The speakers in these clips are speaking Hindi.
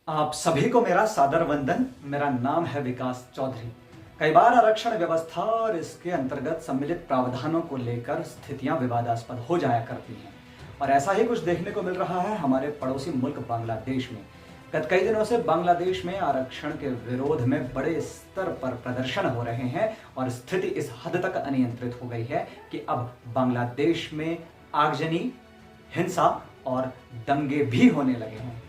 आप सभी को मेरा सादर वंदन। मेरा नाम है विकास चौधरी। कई बार आरक्षण व्यवस्था और इसके अंतर्गत सम्मिलित प्रावधानों को लेकर स्थितियां विवादास्पद हो जाया करती हैं और ऐसा ही कुछ देखने को मिल रहा है हमारे पड़ोसी मुल्क बांग्लादेश में। गत कई दिनों से बांग्लादेश में आरक्षण के विरोध में बड़े स्तर पर प्रदर्शन हो रहे हैं और स्थिति इस हद तक अनियंत्रित हो गई है कि अब बांग्लादेश में आगजनी, हिंसा और दंगे भी होने लगे हैं।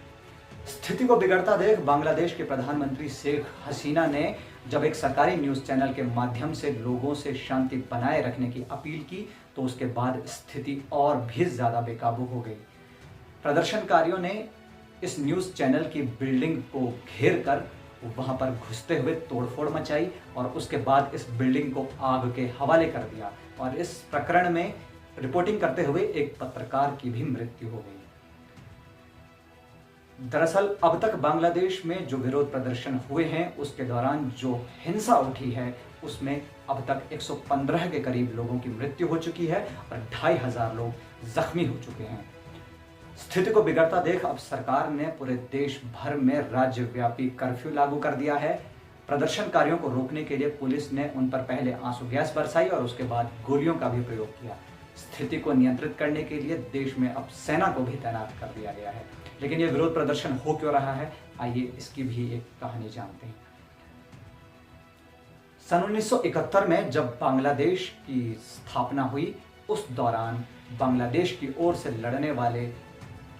स्थिति को बिगड़ता देख बांग्लादेश के प्रधानमंत्री शेख हसीना ने जब एक सरकारी न्यूज चैनल के माध्यम से लोगों से शांति बनाए रखने की अपील की तो उसके बाद स्थिति और भी ज्यादा बेकाबू हो गई। प्रदर्शनकारियों ने इस न्यूज चैनल की बिल्डिंग को घेर कर वहां पर घुसते हुए तोड़फोड़ मचाई और उसके बाद इस बिल्डिंग को आग के हवाले कर दिया और इस प्रकरण में रिपोर्टिंग करते हुए एक पत्रकार की भी मृत्यु हो गई। दरअसल अब तक बांग्लादेश में जो विरोध प्रदर्शन हुए हैं उसके दौरान जो हिंसा उठी है उसमें अब तक 115 के करीब लोगों की मृत्यु हो चुकी है और 2500 लोग जख्मी हो चुके हैं। स्थिति को बिगड़ता देख अब सरकार ने पूरे देश भर में राज्यव्यापी कर्फ्यू लागू कर दिया है। प्रदर्शनकारियों को रोकने के लिए पुलिस ने उन पर पहले आंसू गैस बरसाई और उसके बाद गोलियों का भी प्रयोग किया। स्थिति को नियंत्रित करने के लिए देश में अब सेना को भी तैनात कर दिया गया है। लेकिन यह विरोध प्रदर्शन हो क्यों रहा है, आइए इसकी भी एक कहानी जानते हैं। सन 1971 में जब बांग्लादेश की स्थापना हुई उस दौरान बांग्लादेश की ओर से लड़ने वाले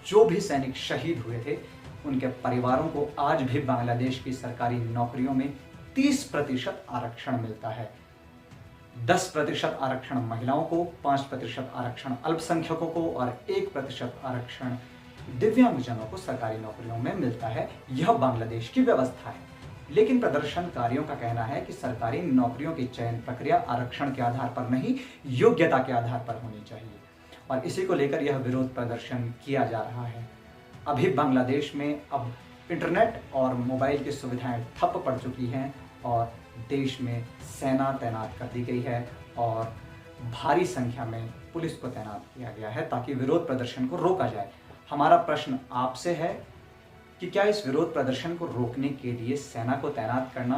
जो भी सैनिक शहीद हुए थे उनके परिवारों को आज भी बांग्लादेश की सरकारी नौकरियों में 30% आरक्षण मिलता है। 10% आरक्षण महिलाओं को, 5% आरक्षण अल्पसंख्यकों को और 1% आरक्षण दिव्यांगजनों को सरकारी नौकरियों में मिलता है। यह बांग्लादेश की व्यवस्था है। लेकिन प्रदर्शनकारियों का कहना है कि सरकारी नौकरियों की चयन प्रक्रिया आरक्षण के आधार पर नहीं, योग्यता के आधार पर होनी चाहिए और इसी को लेकर यह विरोध प्रदर्शन किया जा रहा है। अभी बांग्लादेश में अब इंटरनेट और मोबाइल की सुविधाएं ठप पड़ चुकी हैं और देश में सेना तैनात कर दी गई है और भारी संख्या में पुलिस को तैनात किया गया है ताकि विरोध प्रदर्शन को रोका जाए। हमारा प्रश्न आपसे है कि क्या इस विरोध प्रदर्शन को रोकने के लिए सेना को तैनात करना,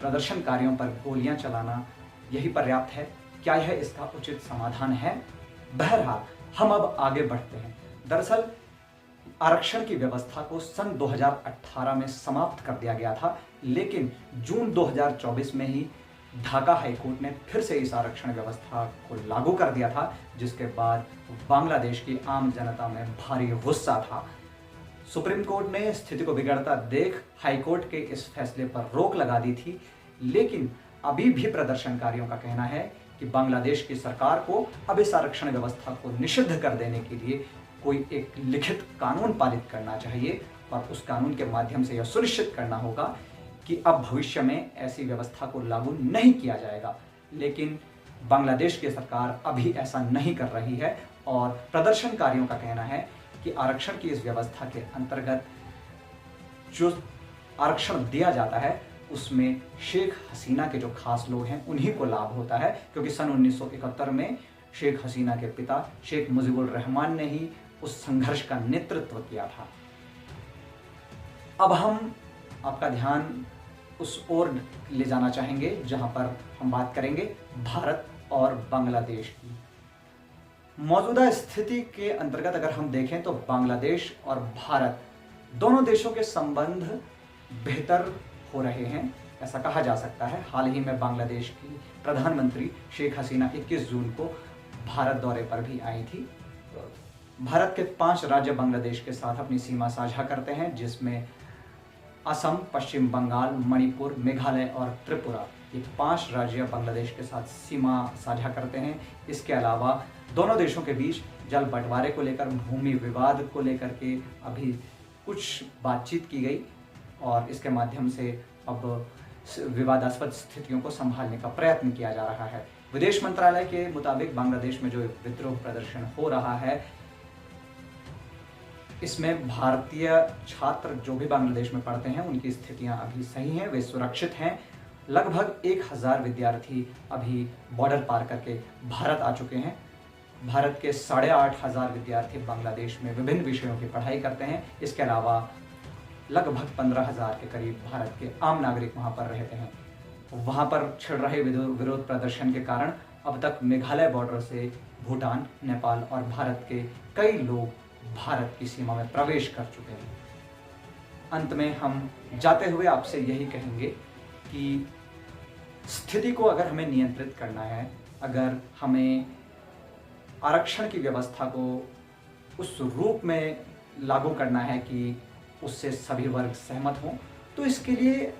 प्रदर्शनकारियों पर गोलियां चलाना यही पर्याप्त है? क्या यह इसका उचित समाधान है? बहरहाल हम अब आगे बढ़ते हैं। दरअसल आरक्षण की व्यवस्था को सन 2018 में समाप्त कर दिया गया था, लेकिन जून 2024 में ही ढाका हाईकोर्ट ने फिर से इस आरक्षण व्यवस्था को लागू कर दिया था, जिसके बाद बांग्लादेश की आम जनता में भारी गुस्सा था। सुप्रीम कोर्ट ने स्थिति को बिगड़ता देख हाईकोर्ट के इस फैसले पर रोक लगा दी थी, लेकिन अभी भी प्रदर्शनकारियों का कहना है कि बांग्लादेश की सरकार को अब इस आरक्षण व्यवस्था को निषिद्ध कर देने के लिए कोई एक लिखित कानून पारित करना चाहिए और उस कानून के माध्यम से यह सुनिश्चित करना होगा कि अब भविष्य में ऐसी व्यवस्था को लागू नहीं किया जाएगा। लेकिन बांग्लादेश की सरकार अभी ऐसा नहीं कर रही है और प्रदर्शनकारियों का कहना है कि आरक्षण की इस व्यवस्था के अंतर्गत जो आरक्षण दिया जाता है उसमें शेख हसीना के जो खास लोग हैं उन्हीं को लाभ होता है, क्योंकि सन 1971 में शेख हसीना के पिता शेख मुजीबुर रहमान ने ही उस संघर्ष का नेतृत्व किया था। अब हम आपका ध्यान उस ओर ले जाना चाहेंगे जहां पर हम बात करेंगे भारत और बांग्लादेश की। मौजूदा स्थिति के अंतर्गत अगर हम देखें तो बांग्लादेश और भारत दोनों देशों के संबंध बेहतर हो रहे हैं, ऐसा कहा जा सकता है। हाल ही में बांग्लादेश की प्रधानमंत्री शेख हसीना 21 जून को भारत दौरे पर भी आई थी। भारत के 5 राज्य बांग्लादेश के साथ अपनी सीमा साझा करते हैं, जिसमें असम, पश्चिम बंगाल, मणिपुर, मेघालय और त्रिपुरा, ये 5 राज्य बांग्लादेश के साथ सीमा साझा करते हैं। इसके अलावा दोनों देशों के बीच जल बंटवारे को लेकर, भूमि विवाद को लेकर के अभी कुछ बातचीत की गई और इसके माध्यम से अब विवादास्पद स्थितियों को संभालने का प्रयत्न किया जा रहा है। विदेश मंत्रालय के मुताबिक बांग्लादेश में जो विद्रोह प्रदर्शन हो रहा है इसमें भारतीय छात्र जो भी बांग्लादेश में पढ़ते हैं उनकी स्थितियां अभी सही हैं, वे सुरक्षित हैं। लगभग 1000 विद्यार्थी अभी बॉर्डर पार करके भारत आ चुके हैं। भारत के 8500 विद्यार्थी बांग्लादेश में विभिन्न विषयों की पढ़ाई करते हैं। इसके अलावा लगभग 15,000 के करीब भारत के आम नागरिक वहाँ पर रहते हैं। वहाँ पर छिड़ रहे विरोध प्रदर्शन के कारण अब तक मेघालय बॉर्डर से भूटान, नेपाल और भारत के कई लोग भारत की सीमा में प्रवेश कर चुके हैं। अंत में हम जाते हुए आपसे यही कहेंगे कि स्थिति को अगर हमें नियंत्रित करना है, अगर हमें आरक्षण की व्यवस्था को उस रूप में लागू करना है कि उससे सभी वर्ग सहमत हों, तो इसके लिए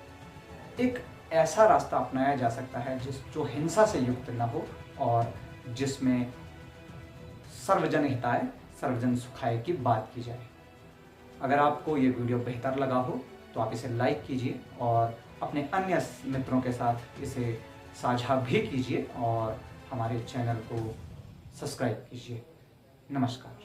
एक ऐसा रास्ता अपनाया जा सकता है जो हिंसा से युक्त न हो और जिसमें सर्वजन हिताय सर्वजन सुखाय की बात की जाए। अगर आपको ये वीडियो बेहतर लगा हो तो आप इसे लाइक कीजिए और अपने अन्य मित्रों के साथ इसे साझा भी कीजिए और हमारे चैनल को सब्सक्राइब कीजिए। नमस्कार।